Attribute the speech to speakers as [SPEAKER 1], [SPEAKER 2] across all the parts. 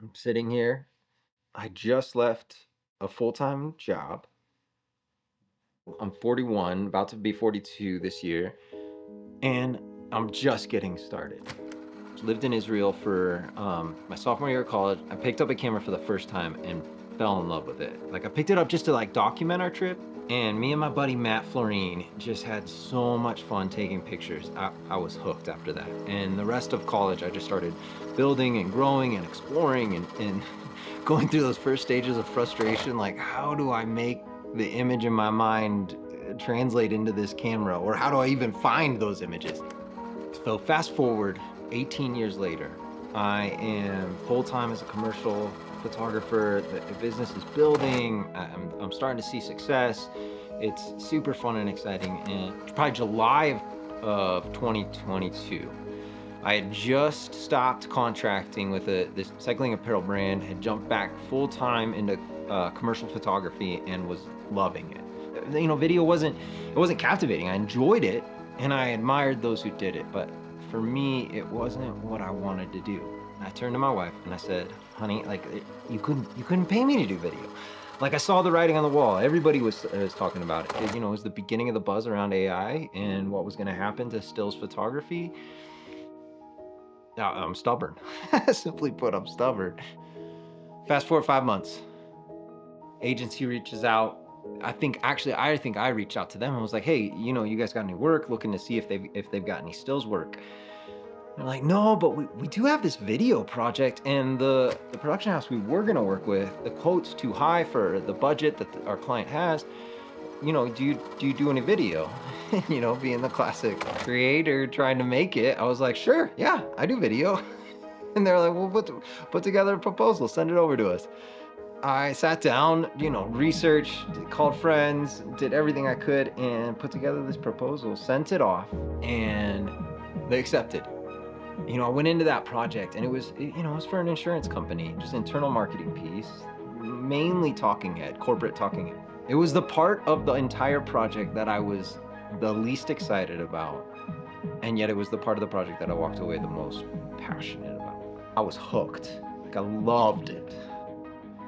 [SPEAKER 1] I'm sitting here. I just left a full-time job. I'm 41, about to be 42 this year, and I'm just getting started. Lived in Israel for my sophomore year of college. I picked up a camera for the first time and fell in love with it. Like I picked it up just to like document our trip, and me and my buddy Matt Florine just had so much fun taking pictures. I was hooked after that. And the rest of college, I just started building and growing and exploring and going through those first stages of frustration. Like, how do I make the image in my mind translate into this camera? Or how do I even find those images? So fast forward 18 years later, I am full-time as a commercial photographer. The business is building. I'm starting to see success. It's super fun and exciting. And probably July of 2022, I had just stopped contracting with this cycling apparel brand, had jumped back full-time into commercial photography and was loving it. You know, video wasn't captivating. I enjoyed it and I admired those who did it, but for me, it wasn't what I wanted to do. I turned to my wife and I said, honey, like you couldn't pay me to do video. Like I saw the writing on the wall. Everybody was talking about it. You know, it was the beginning of the buzz around AI and what was going to happen to stills photography. I'm stubborn. Simply put, I'm stubborn. Fast forward 5 months. Agency reaches out. I think I reached out to them and was like, hey, you know, you guys got any work? Looking to see if they've got any stills work. They're like, no, but we do have this video project, and the production house we were gonna work with, the quote's too high for the budget that our client has. You know, do you do any video? You know, being the classic creator trying to make it, I was like, sure, yeah, I do video. And they're like, well, put together a proposal, send it over to us. I sat down, you know, researched, called friends, did everything I could, and put together this proposal, sent it off, and they accepted. You know, I went into that project, and it was for an insurance company, just internal marketing piece, mainly talking head, corporate talking head. It was the part of the entire project that I was the least excited about, and yet it was the part of the project that I walked away the most passionate about. I was hooked. Like I loved it.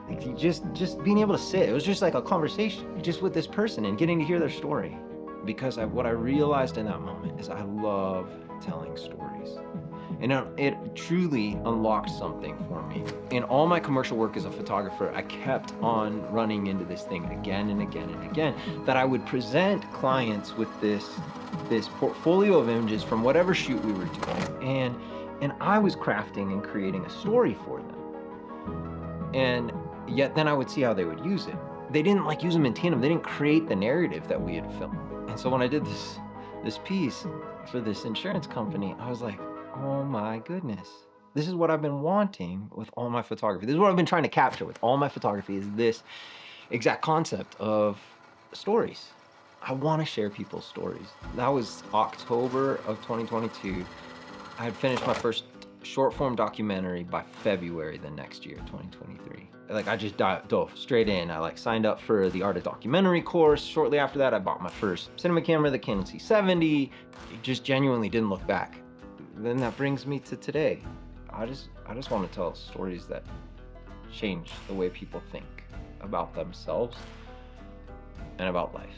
[SPEAKER 1] Like just being able to sit, it was just like a conversation just with this person and getting to hear their story. Because what I realized in that moment is I love telling stories. And it truly unlocked something for me. In all my commercial work as a photographer, I kept on running into this thing again and again and again, that I would present clients with this portfolio of images from whatever shoot we were doing. And I was crafting and creating a story for them. And yet then I would see how they would use it. They didn't like use them in tandem. They didn't create the narrative that we had filmed. And so when I did this piece for this insurance company, I was like, oh my goodness. This is what I've been wanting with all my photography. This is what I've been trying to capture with all my photography, is this exact concept of stories. I want to share people's stories. That was October of 2022. I had finished my first short form documentary by February the next year, 2023. Like I just dove straight in. I like signed up for the art of documentary course. Shortly after that, I bought my first cinema camera, the Canon C70. It just genuinely didn't look back. Then that brings me to today. I just want to tell stories that change the way people think about themselves and about life.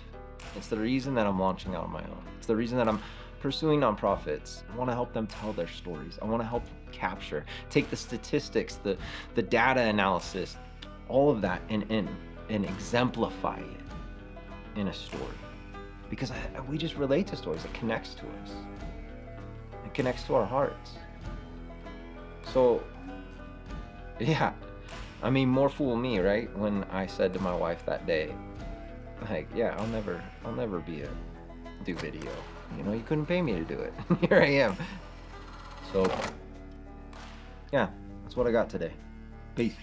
[SPEAKER 1] It's the reason that I'm launching out on my own. It's the reason that I'm pursuing nonprofits. I want to help them tell their stories. I want to help capture, take the statistics, the data analysis, all of that, and exemplify it in a story. Because we just relate to stories. It connects to us. It connects to our hearts. So, yeah, I mean, more fool me, right? When I said to my wife that day, like, yeah, I'll never do video. You know, you couldn't pay me to do it. Here I am. So, yeah, that's what I got today. Peace.